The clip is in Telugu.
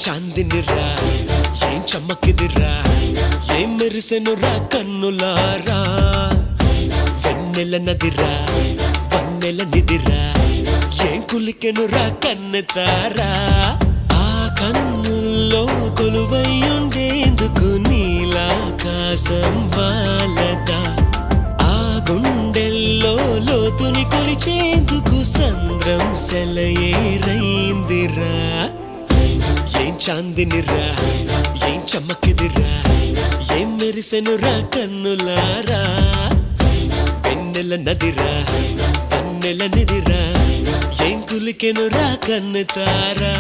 చాందినిరా ఏం చమ్మకిదిరా ఏం మెరిసెనురా కన్నులారా వెన్నెల నదిరా వన్నెల నిదిరా ఏం కులికెనురా కన్నెతారా ఆ కన్నుల్లో కొలువయ్యుండేందుకు నీలాకాశం వాలదా ఆ గుండెల్లో లోతుని కొలిచేందుకు సంద్రం సెలయేరైందిరా ఏం చాందినిరా ఏం చమ్మకిదిరా ఏం మెరిసెనురా కన్నులారా వెన్నెల నదిరా వన్నెల నిదిరా ఏం కులికెనురా కన్నెతారా